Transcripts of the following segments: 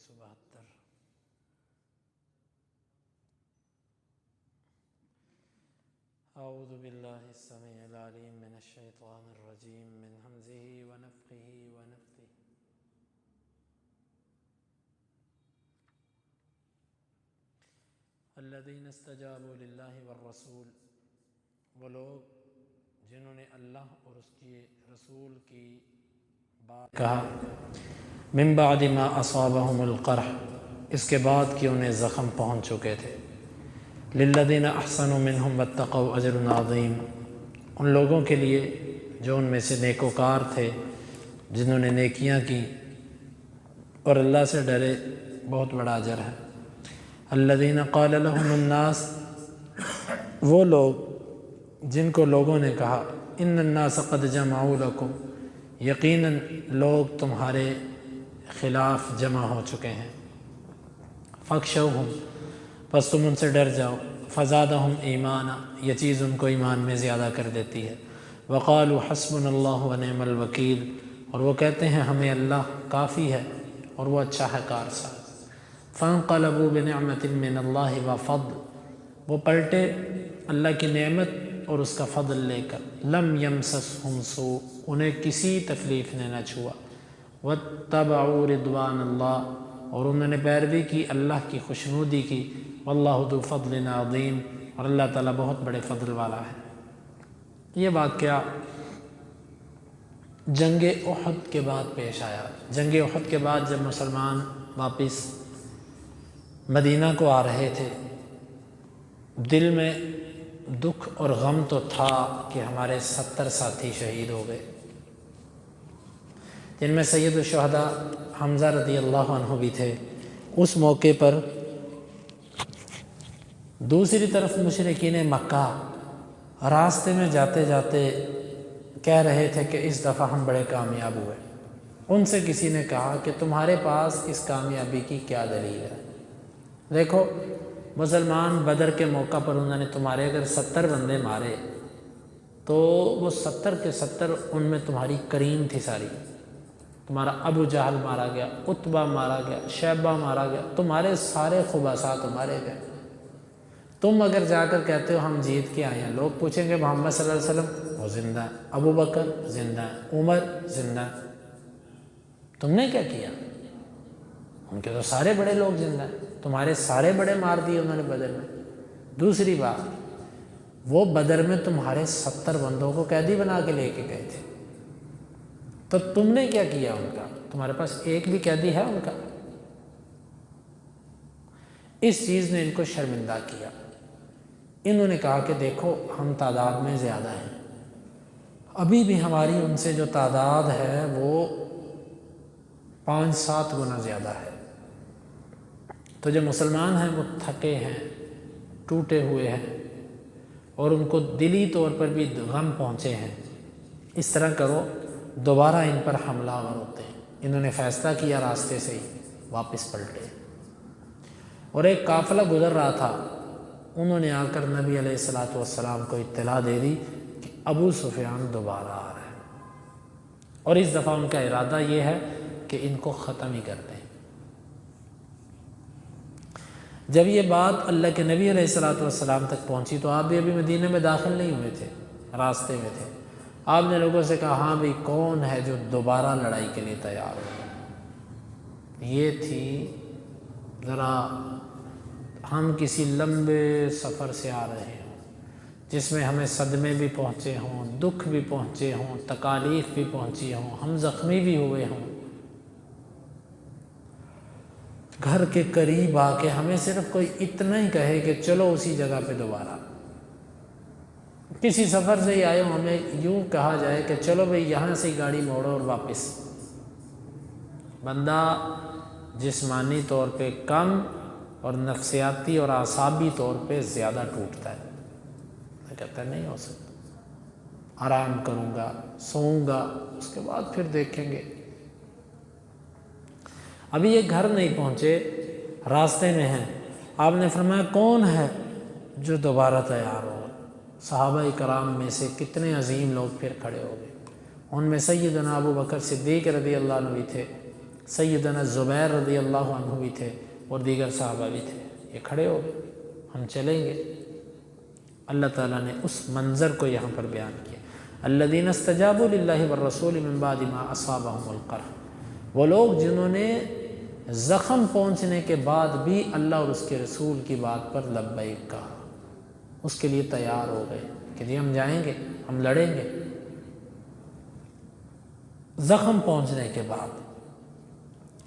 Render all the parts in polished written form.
172 اعوذ باللہ السمیع العلیم من الشیطان الرجیم من ہمزہ ونفخہ ونفثہ الذین استجابوا للہ والرسول، وہ لوگ جنہوں نے اللہ اور اس کے رسول کی بات کہا، من بعد ما اصابہم القرح، اس کے بعد کہ انہیں زخم پہنچ چکے تھے، للذین احسنوا منہم واتقوا اجر عظیم، ان لوگوں کے لیے جو ان میں سے نیکوکار تھے، جنہوں نے نیکیاں کی اور اللہ سے ڈرے، بہت بڑا اجر ہے۔ الذین قال لهم الناس، وہ لوگ جن کو لوگوں نے کہا، ان الناس قد جمعوا لکم، یقیناً لوگ تمہارے خلاف جمع ہو چکے ہیں، فاخشوہم، پس تم ان سے ڈر جاؤ، فزادہم ایمانا، یہ چیز ان کو ایمان میں زیادہ کر دیتی ہے، وقالوا حسبنا اللہ ونعم الوکیل، اور وہ کہتے ہیں ہمیں اللہ کافی ہے اور وہ اچھا ہے کارساز۔ فانقلبوا بنعمت من اللہ وفضل، وہ پلٹے اللہ کی نعمت اور اس کا فضل لے کر، لم یمسسہم سوء، انہیں کسی تکلیف نے نہ چھوا، واتبعوا رضوان اللہ، اور انہوں نے پیروی کی اللہ کی خوشنودی کی، واللہ ذو فضل عظیم، اور اللہ تعالیٰ بہت بڑے فضل والا ہے۔ یہ واقعہ جنگ احد کے بعد پیش آیا۔ جنگ احد کے بعد جب مسلمان واپس مدینہ کو آ رہے تھے، دل میں دکھ اور غم تو تھا کہ ہمارے 70 ساتھی شہید ہو گئے، جن میں سید الشہداء حمزہ رضی اللہ عنہ بھی تھے۔ اس موقع پر دوسری طرف مشرکین مکہ راستے میں جاتے جاتے کہہ رہے تھے کہ اس دفعہ ہم بڑے کامیاب ہوئے۔ ان سے کسی نے کہا کہ تمہارے پاس اس کامیابی کی کیا دلیل ہے؟ دیکھو مسلمان بدر کے موقع پر انہوں نے تمہارے اگر 70 بندے مارے تو وہ 70 کے 70 ان میں تمہاری کریم تھی ساری، تمہارا ابو جہل مارا گیا، عتبہ مارا گیا، شیبہ مارا گیا، تمہارے سارے خبثاء مارے گئے۔ تم اگر جا کر کہتے ہو ہم جیت کے آئے ہیں، لوگ پوچھیں گے محمد صلی اللہ علیہ وسلم وہ زندہ ہے، ابو بکر زندہ ہے، عمر زندہ ہے، تم نے کیا کیا؟ ان کے تو سارے بڑے لوگ زندہ ہیں، تمہارے سارے بڑے مار دیے انہوں نے بدر میں۔ دوسری بات، وہ بدر میں تمہارے 70 بندوں کو قیدی بنا کے لے کے گئے تھے، تو تم نے کیا کیا ان کا؟ تمہارے پاس ایک بھی قیدی ہے ان کا؟ اس چیز نے ان کو شرمندہ کیا۔ انہوں نے کہا کہ دیکھو ہم تعداد میں زیادہ ہیں، ابھی بھی ہماری ان سے جو تعداد ہے وہ 5-7 گنا زیادہ ہے، تو جو مسلمان ہیں وہ تھکے ہیں، ٹوٹے ہوئے ہیں، اور ان کو دلی طور پر بھی غم پہنچے ہیں، اس طرح کرو دوبارہ ان پر حملہ آور ہوتے ہیں۔ انہوں نے فیصلہ کیا، راستے سے ہی واپس پلٹے، اور ایک قافلہ گزر رہا تھا، انہوں نے آ کر نبی علیہ السلام کو اطلاع دے دی کہ ابو سفیان دوبارہ آ رہا ہے، اور اس دفعہ ان کا ارادہ یہ ہے کہ ان کو ختم ہی کر دیں۔ جب یہ بات اللہ کے نبی علیہ السلام تک پہنچی تو آپ بھی ابھی مدینہ میں داخل نہیں ہوئے تھے، راستے میں تھے۔ آپ نے لوگوں سے کہا ہاں بھئی کون ہے جو دوبارہ لڑائی کے لیے تیار ہو؟ یہ تھی ذرا ہم کسی لمبے سفر سے آ رہے ہوں، جس میں ہمیں صدمے بھی پہنچے ہوں، دکھ بھی پہنچے ہوں، تکالیف بھی پہنچی ہوں، ہم زخمی بھی ہوئے ہوں، گھر کے قریب آ کے ہمیں صرف کوئی اتنا ہی کہے کہ چلو اسی جگہ پہ دوبارہ، کسی سفر سے ہی آئے ہوں، ہمیں یوں کہا جائے کہ چلو بھئی یہاں سے گاڑی موڑو اور واپس، بندہ جسمانی طور پہ کم اور نفسیاتی اور اعصابی طور پہ زیادہ ٹوٹتا ہے، میں کہتا ہے نہیں ہو سکتا، آرام کروں گا، سوؤں گا، اس کے بعد پھر دیکھیں گے۔ ابھی یہ گھر نہیں پہنچے، راستے میں ہیں، آپ نے فرمایا کون ہے جو دوبارہ تیار ہو؟ صحابہ کرام میں سے کتنے عظیم لوگ پھر کھڑے ہو گئے، ان میں سیدنا ابو بکر صدیق رضی اللہ عنہ بھی تھے، سیدنا زبیر رضی اللہ عنہ بھی تھے اور دیگر صحابہ بھی تھے، یہ کھڑے ہو گئے، ہم چلیں گے۔ اللہ تعالیٰ نے اس منظر کو یہاں پر بیان کیا، الذین استجابوا للہ والرسول من بعد ما اصابہم القرح، وہ لوگ جنہوں نے زخم پہنچنے کے بعد بھی اللہ اور اس کے رسول کی بات پر لبیک کہا، اس کے لیے تیار ہو گئے کہ جی ہم جائیں گے، ہم لڑیں گے۔ زخم پہنچنے کے بعد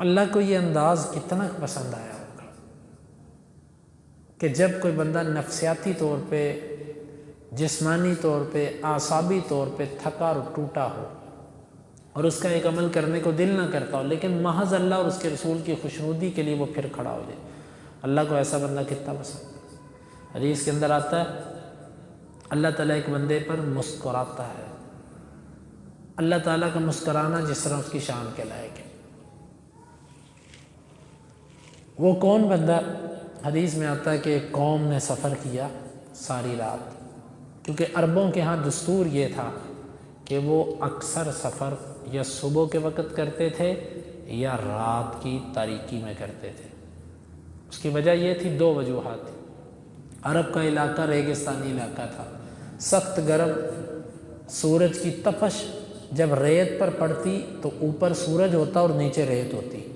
اللہ کو یہ انداز کتنا پسند آیا ہوگا کہ جب کوئی بندہ نفسیاتی طور پہ، جسمانی طور پہ، اعصابی طور پہ تھکا اور ٹوٹا ہو اور اس کا ایک عمل کرنے کو دل نہ کرتا ہو، لیکن محض اللہ اور اس کے رسول کی خوشنودی کے لیے وہ پھر کھڑا ہو جائے، اللہ کو ایسا بندہ کتنا پسند ہے۔ حدیث کے اندر آتا ہے اللہ تعالیٰ ایک بندے پر مسکراتا ہے، اللہ تعالیٰ کا مسکرانا جس طرح اس کی شان کے لائق ہے۔ وہ کون بندہ؟ حدیث میں آتا ہے کہ ایک قوم نے سفر کیا ساری رات، کیونکہ عربوں کے ہاں دستور یہ تھا کہ وہ اکثر سفر یا صبح کے وقت کرتے تھے یا رات کی تاریکی میں کرتے تھے۔ اس کی وجہ یہ تھی، دو وجوہات تھی۔ عرب کا علاقہ ریگستانی علاقہ تھا، سخت گرم، سورج کی تپش جب ریت پر پڑتی تو اوپر سورج ہوتا اور نیچے ریت ہوتی،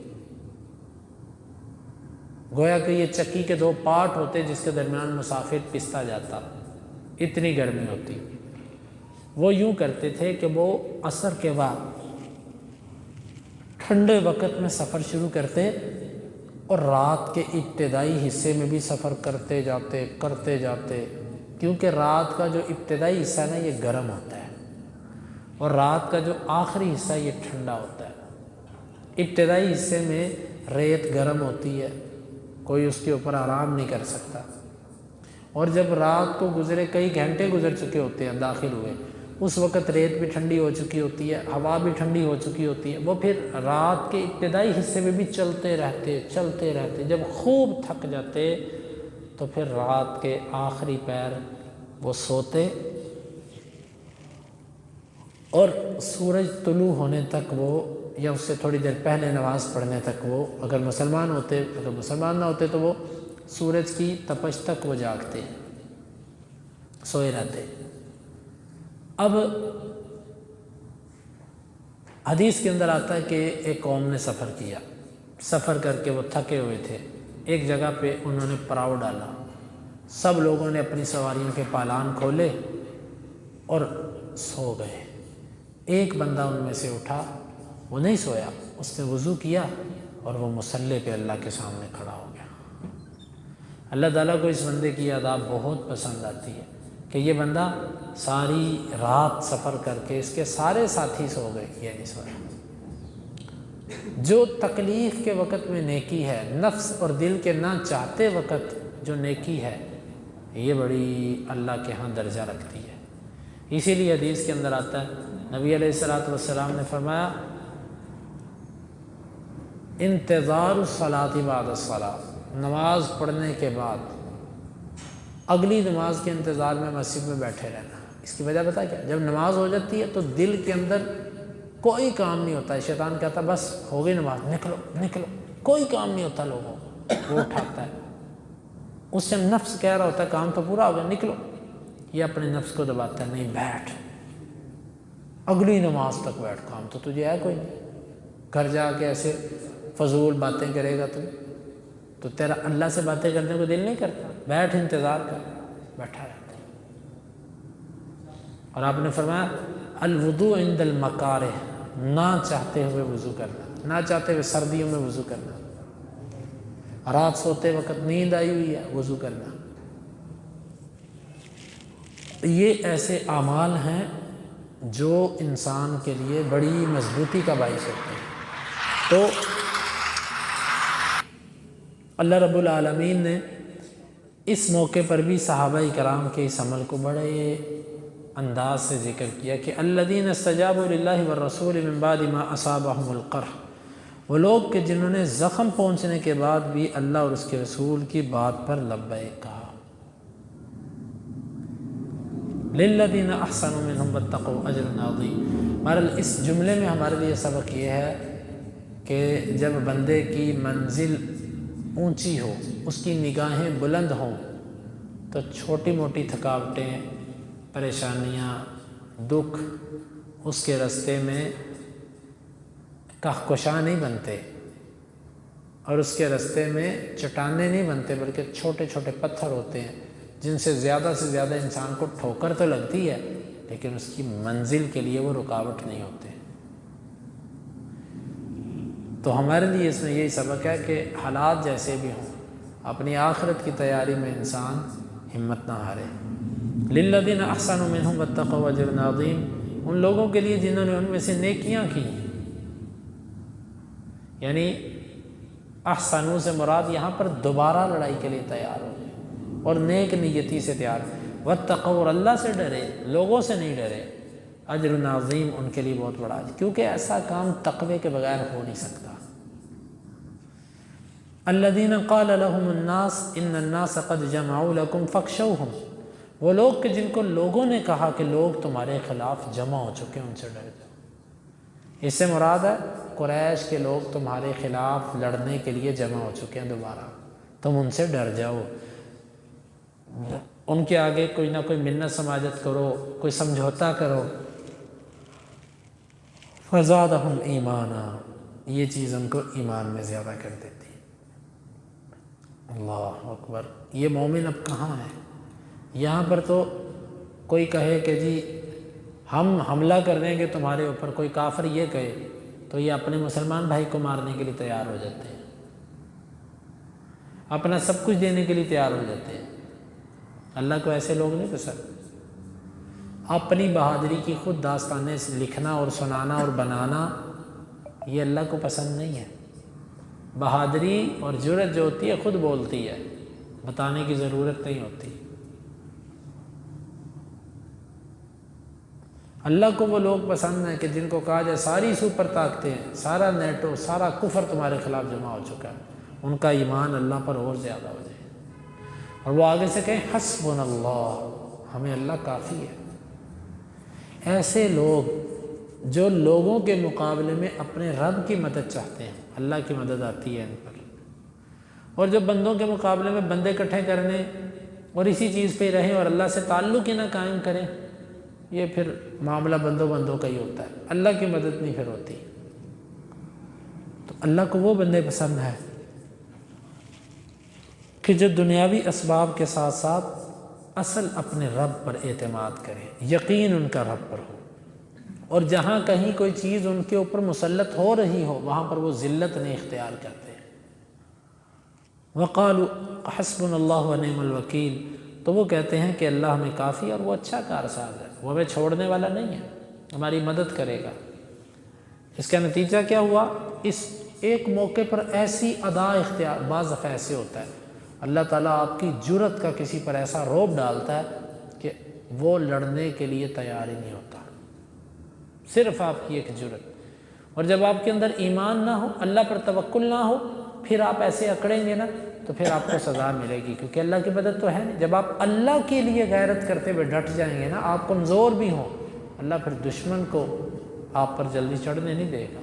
گویا کہ یہ چکی کے دو پارٹ ہوتے جس کے درمیان مسافر پستا جاتا، اتنی گرمی ہوتی۔ وہ یوں کرتے تھے کہ وہ عصر کے بعد ٹھنڈے وقت میں سفر شروع کرتے اور رات کے ابتدائی حصے میں بھی سفر کرتے جاتے، کیونکہ رات کا جو ابتدائی حصہ ہے نا یہ گرم ہوتا ہے اور رات کا جو آخری حصہ یہ ٹھنڈا ہوتا ہے۔ ابتدائی حصے میں ریت گرم ہوتی ہے، کوئی اس کے اوپر آرام نہیں کر سکتا، اور جب رات کو گزرے کئی گھنٹے گزر چکے ہوتے ہیں داخل ہوئے، اس وقت ریت بھی ٹھنڈی ہو چکی ہوتی ہے، ہوا بھی ٹھنڈی ہو چکی ہوتی ہے، وہ پھر رات کے ابتدائی حصے میں بھی چلتے رہتے، جب خوب تھک جاتے تو پھر رات کے آخری پہر وہ سوتے اور سورج طلوع ہونے تک وہ، یا اس سے تھوڑی دیر پہلے نماز پڑھنے تک وہ، اگر مسلمان نہ ہوتے تو وہ سورج کی تپش تک وہ جاگتے، سوئے رہتے۔ اب حدیث کے اندر آتا ہے کہ ایک قوم نے سفر کر کے وہ تھکے ہوئے تھے، ایک جگہ پہ انہوں نے پڑاؤ ڈالا، سب لوگوں نے اپنی سواریوں کے پالان کھولے اور سو گئے۔ ایک بندہ ان میں سے اٹھا، وہ نہیں سویا، اس نے وضو کیا اور وہ مصلی پہ اللہ کے سامنے کھڑا ہو گیا۔ اللہ تعالیٰ کو اس بندے کی عذاب بہت پسند آتی ہے کہ یہ بندہ ساری رات سفر کر کے، اس کے سارے ساتھی سو گئے، یہ نہیں سویا۔ جو تکلیف کے وقت میں نیکی ہے، نفس اور دل کے نہ چاہتے وقت جو نیکی ہے، یہ بڑی اللہ کے ہاں درجہ رکھتی ہے۔ اسی لیے حدیث کے اندر آتا ہے، نبی علیہ السلام نے فرمایا، انتظار الصلاۃ بعد الصلاۃ، نماز پڑھنے کے بعد اگلی نماز کے انتظار میں مسجد میں بیٹھے رہنا۔ اس کی وجہ بتا کیا؟ جب نماز ہو جاتی ہے تو دل کے اندر کوئی کام نہیں ہوتا ہے، شیطان کہتا بس ہو گئی نماز، نکلو، کوئی کام نہیں ہوتا لوگوں کو، وہ اٹھاتا ہے، اس سے نفس کہہ رہا ہوتا ہے کام تو پورا ہو گیا، نکلو، یہ اپنے نفس کو دباتا ہے، نہیں بیٹھ، اگلی نماز تک بیٹھ، کام تو تجھے ہے کوئی نہیں، گھر جا کے ایسے فضول باتیں کرے گا تو تیرا اللہ سے باتیں کرنے کو دل نہیں کرتا، بیٹھ، انتظار کر، بیٹھا رہتا ہے۔ اور آپ نے فرمایا الوضوء عند المکارہ، نہ چاہتے ہوئے وضو کرنا، نہ چاہتے ہوئے سردیوں میں وضو کرنا، رات سوتے وقت نیند آئی ہوئی ہے وضو کرنا۔ یہ ایسے اعمال ہیں جو انسان کے لیے بڑی مضبوطی کا باعث ہوتے ہیں۔ تو اللہ رب العالمین نے اس موقع پر بھی صحابہ کرام کے اس عمل کو بڑے انداز سے ذکر کیا کہ الذین استجابوا للہ والرسول من بعد ما اصابہم القرح، وہ لوگ کہ جنہوں نے زخم پہنچنے کے بعد بھی اللہ اور اس کے رسول کی بات پر لبیک کہا۔ للذین احسنوا منہم واتقوا اجر عظیم۔ بہرحال اس جملے میں ہمارے لیے سبق یہ ہے کہ جب بندے کی منزل اونچی ہو، اس کی نگاہیں بلند ہوں، تو چھوٹی موٹی تھکاوٹیں، پریشانیاں، دکھ اس کے راستے میں کہکشاں نہیں بنتے، اور اس کے راستے میں چٹانیں نہیں بنتے، بلکہ چھوٹے چھوٹے پتھر ہوتے ہیں جن سے زیادہ انسان کو ٹھوکر تو لگتی ہے، لیکن اس کی منزل کے لیے وہ رکاوٹ نہیں ہوتے۔ تو ہمارے لیے اس میں یہی سبق ہے کہ حالات جیسے بھی ہوں، اپنی آخرت کی تیاری میں انسان ہمت نہ ہارے۔ للذین احسنوا منہم واتقوا اجر عظیم، ان لوگوں کے لیے جنہوں نے ان میں سے نیکیاں کی، یعنی احسنوا سے مراد یہاں پر دوبارہ لڑائی کے لیے تیار ہو گئے اور نیک نیتی سے تیار، واتقوا، اور اللہ سے ڈرے، لوگوں سے نہیں ڈرے، اجر عظیم، ان کے لیے بہت بڑا ہے، کیونکہ ایسا کام تقوی کے بغیر ہو نہیں سکتا۔ الذین قال لهم الناس ان الناس قد جمعوا لكم فاخشوهم، وہ لوگ کہ جن کو لوگوں نے کہا کہ لوگ تمہارے خلاف جمع ہو چکے ہیں، ان سے ڈر جاؤ۔ اس سے مراد ہے قریش کے لوگ تمہارے خلاف لڑنے کے لیے جمع ہو چکے ہیں دوبارہ، تم ان سے ڈر جاؤ، ان کے آگے کوئی نہ کوئی منت سماجت کرو، کوئی سمجھوتا کرو۔ فزادہم ایمانا، یہ چیز ان کو ایمان میں زیادہ کر دیتی۔ اللہ اکبر، یہ مومن اب کہاں ہے؟ یہاں پر تو کوئی کہے کہ جی ہم حملہ کر دیں گے تمہارے اوپر، کوئی کافر یہ کہے تو یہ اپنے مسلمان بھائی کو مارنے کے لیے تیار ہو جاتے ہیں، اپنا سب کچھ دینے کے لیے تیار ہو جاتے ہیں۔ اللہ کو ایسے لوگ نہیں پسند۔ اپنی بہادری کی خود داستانیں لکھنا اور سنانا اور بنانا یہ اللہ کو پسند نہیں ہے۔ بہادری اور جرأت جو ہوتی ہے خود بولتی ہے، بتانے کی ضرورت نہیں ہوتی۔ اللہ کو وہ لوگ پسند ہیں کہ جن کو کہا جائے ساری سپر طاقتیں، سارا نیٹو، سارا کفر تمہارے خلاف جمع ہو چکا ہے، ان کا ایمان اللہ پر اور زیادہ ہو جائے، اور وہ آگے سے کہیں حسبنا اللہ، ہمیں اللہ کافی ہے۔ ایسے لوگ جو لوگوں کے مقابلے میں اپنے رب کی مدد چاہتے ہیں، اللہ کی مدد آتی ہے ان پر، اور جو بندوں کے مقابلے میں بندے اکٹھے کرنے اور اسی چیز پہ رہیں اور اللہ سے تعلق ہی نہ قائم کریں، یہ پھر معاملہ بندوں کا ہی ہوتا ہے، اللہ کی مدد نہیں پھر ہوتی۔ تو اللہ کو وہ بندے پسند ہے کہ جو دنیاوی اسباب کے ساتھ ساتھ اصل اپنے رب پر اعتماد کرے، یقین ان کا رب پر ہو، اور جہاں کہیں کوئی چیز ان کے اوپر مسلط ہو رہی ہو وہاں پر وہ ذلت نہیں اختیار کرتے۔ وَقَالُوا حَسْبُنَا اللَّهُ وَنِعْمَ الْوَكِيلُ، تو وہ کہتے ہیں کہ اللہ ہمیں کافی اور وہ اچھا کارساز ہے، وہ ہمیں چھوڑنے والا نہیں ہے، ہماری مدد کرے گا۔ اس کا نتیجہ کیا ہوا؟ اس ایک موقع پر ایسی ادا اختیار، بعض دفعہ ایسے ہوتا ہے اللہ تعالیٰ آپ کی جرأت کا کسی پر ایسا روب ڈالتا ہے کہ وہ لڑنے کے لیے تیار ہی نہیں ہوتا، صرف آپ کی ایک جرأت۔ اور جب آپ کے اندر ایمان نہ ہو، اللہ پر توکل نہ ہو، پھر آپ ایسے اکڑیں گے نا تو پھر آپ کو سزا ملے گی، کیونکہ اللہ کی مدد تو ہے نہیں۔ جب آپ اللہ کے لیے غیرت کرتے ہوئے ڈٹ جائیں گے نا، آپ کمزور بھی ہوں، اللہ پھر دشمن کو آپ پر جلدی چڑھنے نہیں دے گا۔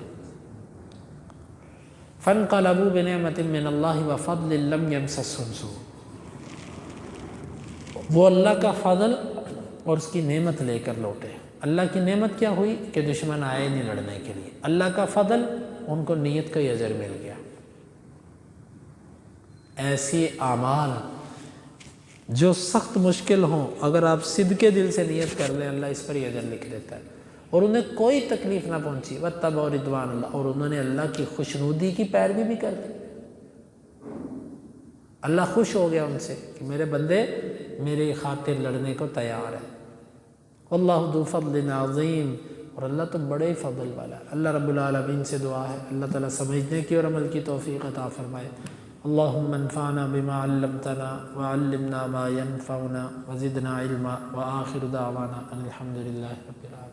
فَانْقَلَبُوا بِنِعْمَةٍ مِّنَ اللَّهِ وَفَضْلٍ لَّمْ يَمْسَسْهُمْ سُوءٌ، وہ اللہ کا فضل اور اس کی نعمت لے کر لوٹے۔ اللہ کی نعمت کیا ہوئی کہ دشمن آئے نہیں لڑنے کے لیے، اللہ کا فضل ان کو نیت کا ہی اجر مل گیا۔ ایسی اعمال جو سخت مشکل ہوں، اگر آپ صدقے دل سے نیت کر لیں اللہ اس پر ہی اجر لکھ دیتا ہے، اور انہیں کوئی تکلیف نہ پہنچی، وَاتَّبَعُوا رِضْوَانَ اللَّهِ، اور انہوں نے اللہ کی خوشنودی کی پیروی بھی کر دی، اللہ خوش ہو گیا ان سے کہ میرے بندے میرے خاطر لڑنے کو تیار ہے۔ واللہ ذو فضل عظیم، اور اللہ تو بڑے فضل والا ہے۔ اللہ رب العالمین سے دعا ہے اللہ تعالیٰ سمجھنے کی اور عمل کی توفیق عطا فرمائے۔ اللہم انفعنا بما علمتنا وعلمنا ما ينفعنا وزدنا علما، وآخر دعوانا ان الحمد للہ رب العالمین۔